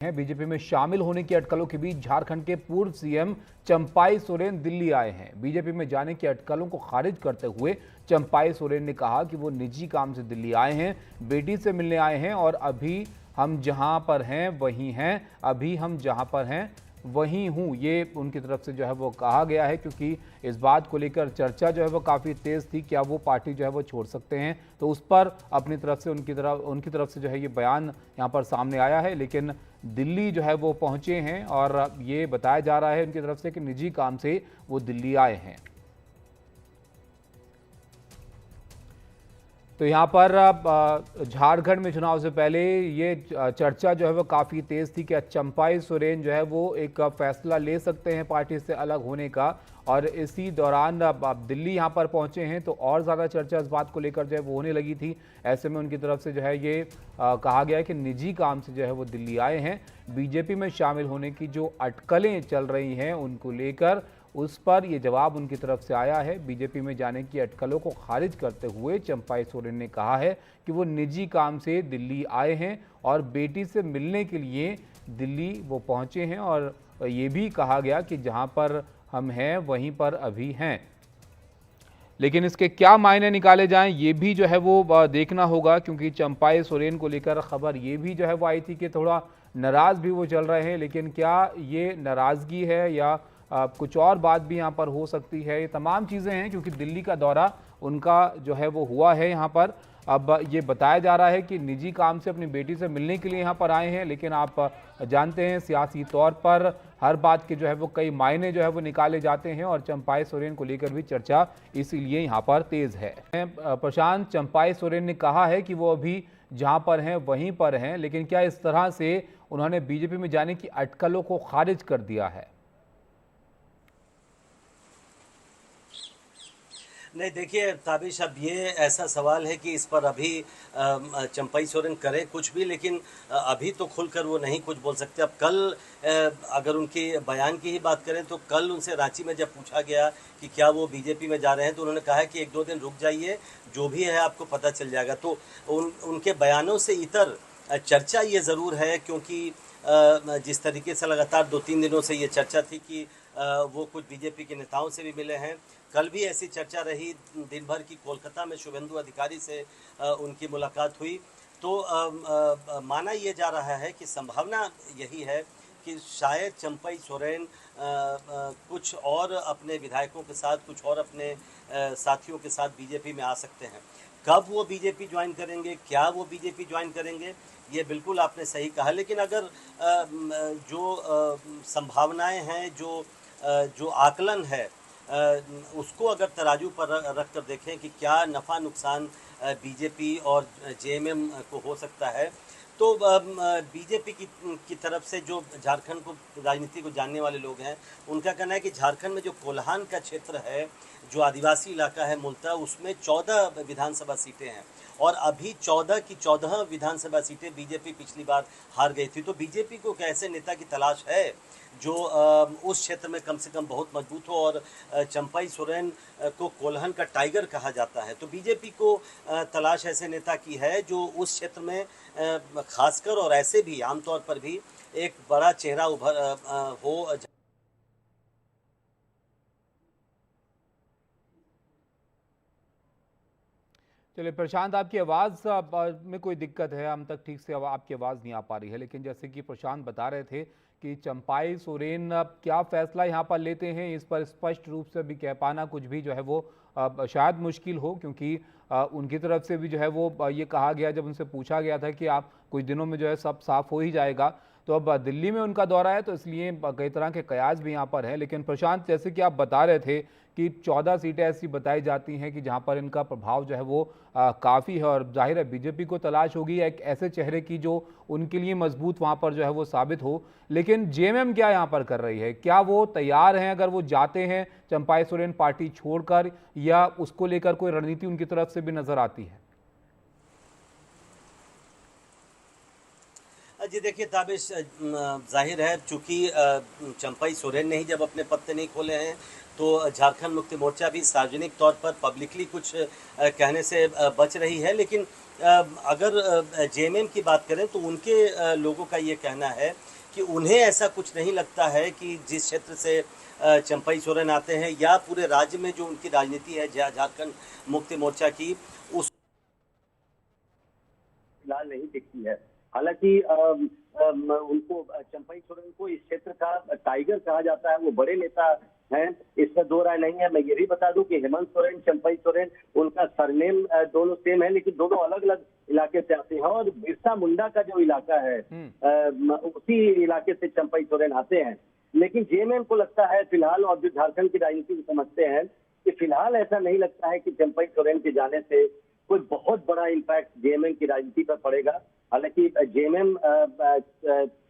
हैं। बीजेपी में शामिल होने की अटकलों के बीच झारखंड के पूर्व सीएम चंपाई सोरेन दिल्ली आए हैं। बीजेपी में जाने की अटकलों को खारिज करते हुए चंपाई सोरेन ने कहा कि वो निजी काम से दिल्ली आए हैं, बेटी से मिलने आए हैं और अभी हम जहां पर हैं वहीं हैं, अभी हम जहां पर हैं वहीं हूं। ये उनकी तरफ से जो है वो कहा गया है, क्योंकि इस बात को लेकर चर्चा जो है वो काफ़ी तेज़ थी, क्या वो पार्टी जो है वो छोड़ सकते हैं। तो उस पर अपनी तरफ से उनकी तरफ से जो है ये बयान यहाँ पर सामने आया है। लेकिन दिल्ली जो है वो पहुंचे हैं और ये बताया जा रहा है उनकी तरफ से कि निजी काम से वो दिल्ली आए हैं। तो यहाँ पर झारखंड में चुनाव से पहले ये चर्चा जो है वो काफ़ी तेज़ थी कि चंपाई सोरेन जो है वो एक फैसला ले सकते हैं पार्टी से अलग होने का, और इसी दौरान अब दिल्ली यहाँ पर पहुँचे हैं तो और ज़्यादा चर्चा इस बात को लेकर जो है वो होने लगी थी। ऐसे में उनकी तरफ से जो है ये कहा गया है कि निजी काम से जो है वो दिल्ली आए हैं। बीजेपी में शामिल होने की जो अटकलें चल रही हैं उनको लेकर उस पर यह जवाब उनकी तरफ से आया है। बीजेपी में जाने की अटकलों को खारिज करते हुए चंपाई सोरेन ने कहा है कि वो निजी काम से दिल्ली आए हैं और बेटी से मिलने के लिए दिल्ली वो पहुंचे हैं, और ये भी कहा गया कि जहां पर हम हैं वहीं पर अभी हैं। लेकिन इसके क्या मायने निकाले जाएं ये भी जो है वो देखना होगा, क्योंकि चंपाई सोरेन को लेकर खबर ये भी जो है वो आई थी कि थोड़ा नाराज़ भी वो चल रहे हैं। लेकिन क्या ये नाराज़गी है या कुछ और बात भी यहाँ पर हो सकती है, ये तमाम चीज़ें हैं, क्योंकि दिल्ली का दौरा उनका जो है वो हुआ है यहाँ पर। अब ये बताया जा रहा है कि निजी काम से अपनी बेटी से मिलने के लिए यहाँ पर आए हैं, लेकिन आप जानते हैं सियासी तौर पर हर बात के जो है वो कई मायने जो है वो निकाले जाते हैं, और चंपाई सोरेन को लेकर भी चर्चा इसीलिए यहाँ पर तेज़ है। प्रशांत, चंपाई सोरेन ने कहा है कि वो अभी जहाँ पर हैं वहीं पर हैं, लेकिन क्या इस तरह से उन्होंने बीजेपी में जाने की अटकलों को खारिज कर दिया है? नहीं, देखिए ताबिश, अब ये ऐसा सवाल है कि इस पर अभी चंपाई सोरेन करें कुछ भी, लेकिन अभी तो खुलकर वो नहीं कुछ बोल सकते। अब कल अगर उनके बयान की ही बात करें तो कल उनसे रांची में जब पूछा गया कि क्या वो बीजेपी में जा रहे हैं तो उन्होंने कहा कि 1-2 दिन रुक जाइए, जो भी है आपको पता चल जाएगा। तो उनके बयानों से इतर चर्चा ये ज़रूर है, क्योंकि जिस तरीके से लगातार 2-3 दिनों से ये चर्चा थी कि वो कुछ बीजेपी के नेताओं से भी मिले हैं। कल भी ऐसी चर्चा रही दिन भर की, कोलकाता में शुभेंदु अधिकारी से उनकी मुलाकात हुई। तो माना ये जा रहा है कि संभावना यही है कि शायद चंपाई सोरेन कुछ और अपने विधायकों के साथ, कुछ और अपने साथियों के साथ बीजेपी में आ सकते हैं। कब वो बीजेपी ज्वाइन करेंगे, क्या वो बीजेपी ज्वाइन करेंगे, ये बिल्कुल आपने सही कहा। लेकिन अगर जो संभावनाएं हैं, जो आकलन है, उसको अगर तराजू पर रख कर देखें कि क्या नफ़ा नुकसान बीजेपी और जेएमएम को हो सकता है, तो बीजेपी की तरफ से जो झारखंड को, राजनीति को जानने वाले लोग हैं, उनका कहना है कि झारखंड में जो कोल्हान का क्षेत्र है, जो आदिवासी इलाका है मूलतः, उसमें 14 विधानसभा सीटें हैं और अभी 14 की 14 विधानसभा सीटें बीजेपी पिछली बार हार गई थी। तो बीजेपी को एक ऐसे नेता की तलाश है जो उस क्षेत्र में कम से कम बहुत मजबूत हो, और चंपाई सोरेन को कोल्हान का टाइगर कहा जाता है। तो बीजेपी को तलाश ऐसे नेता की है जो उस क्षेत्र में खासकर और ऐसे भी आमतौर पर भी एक बड़ा चेहरा हो। चलिए प्रशांत, आपकी आवाज़ में कोई दिक्कत है, हम तक ठीक से आपकी आवाज़ नहीं आ पा रही है। लेकिन जैसे कि प्रशांत बता रहे थे कि चंपाई सोरेन क्या फैसला यहाँ पर लेते हैं, इस पर स्पष्ट रूप से भी कह पाना कुछ भी जो है वो शायद मुश्किल हो, क्योंकि उनकी तरफ से भी जो है वो ये कहा गया, जब उनसे पूछा गया था कि आप कुछ दिनों में जो है सब साफ हो ही जाएगा। तो अब दिल्ली में उनका दौरा है तो इसलिए कई तरह के कयास भी यहाँ पर हैं। लेकिन प्रशांत, जैसे कि आप बता रहे थे कि 14 सीटें ऐसी बताई जाती हैं कि जहाँ पर इनका प्रभाव जो है वो काफ़ी है, और जाहिर है बीजेपी को तलाश होगी एक ऐसे चेहरे की जो उनके लिए मजबूत वहाँ पर जो है वो साबित हो। लेकिन जेएमएम क्या यहाँ पर कर रही है? क्या वो तैयार हैं अगर वो जाते हैं चंपाई सोरेन पार्टी छोड़कर, या उसको लेकर कोई रणनीति उनकी तरफ से भी नजर आती है? जी देखिए ताबिश, जाहिर है चूँकि चंपाई सोरेन ने ही जब अपने पत्ते नहीं खोले हैं तो झारखंड मुक्ति मोर्चा भी सार्वजनिक तौर पर पब्लिकली कुछ कहने से बच रही है। लेकिन अगर जेएमएम की बात करें तो उनके लोगों का ये कहना है कि उन्हें ऐसा कुछ नहीं लगता है कि जिस क्षेत्र से चंपई सोरेन आते हैं या पूरे राज्य में जो उनकी राजनीति है झारखंड मुक्ति मोर्चा की, उस फिलहाल नहीं दिखती है। हालांकि उनको चंपई सोरेन को इस क्षेत्र का टाइगर कहा जाता है, वो बड़े नेता हैं, इसमें दो राय नहीं है। मैं ये भी बता दूं कि हेमंत सोरेन, चंपई सोरेन, उनका सरनेम दोनों सेम है, लेकिन दोनों अलग अलग इलाके से आते हैं। और बिरसा मुंडा का जो इलाका है उसी इलाके से चंपई सोरेन आते हैं। लेकिन जेएमएम को लगता है फिलहाल, और जो झारखंड की राजनीति को समझते हैं, कि फिलहाल ऐसा नहीं लगता है कि चंपई सोरेन के जाने से कोई बहुत बड़ा इम्पैक्ट जेएमएम की राजनीति पर पड़ेगा। हालांकि जेएमएम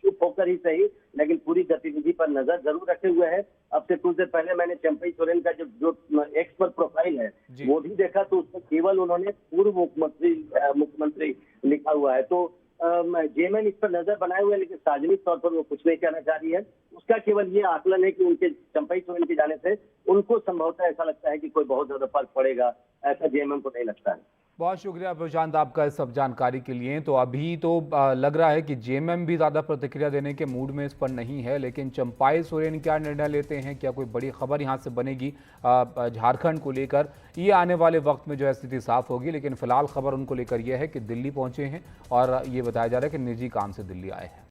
चुप होकर ही सही, लेकिन पूरी गतिविधि पर नजर जरूर रखे हुए है। अब से कुछ देर पहले मैंने चंपई सोरेन का जो एक्स पर प्रोफाइल है वो भी देखा, तो उसमें केवल उन्होंने पूर्व मुख्यमंत्री लिखा हुआ है। तो जेएमएम इस पर नजर बनाए हुए है, लेकिन सार्वजनिक तौर पर वो कुछ नहीं कहना चाह रही है। उसका केवल ये आकलन है कि उनके चंपई सोरेन के जाने से उनको संभवतः ऐसा लगता है कि कोई बहुत ज्यादा फर्क पड़ेगा, ऐसा जेएमएम को नहीं लगता है। बहुत शुक्रिया प्रशांत आपका इस सब जानकारी के लिए। तो अभी तो लग रहा है कि जेएमएम भी ज़्यादा प्रतिक्रिया देने के मूड में इस पर नहीं है, लेकिन चंपई सोरेन क्या निर्णय लेते हैं, क्या कोई बड़ी खबर यहाँ से बनेगी झारखंड को लेकर, ये आने वाले वक्त में जो है स्थिति साफ होगी। लेकिन फिलहाल खबर उनको लेकर यह है कि दिल्ली पहुंचे हैं और ये बताया जा रहा है कि निजी काम से दिल्ली आए हैं।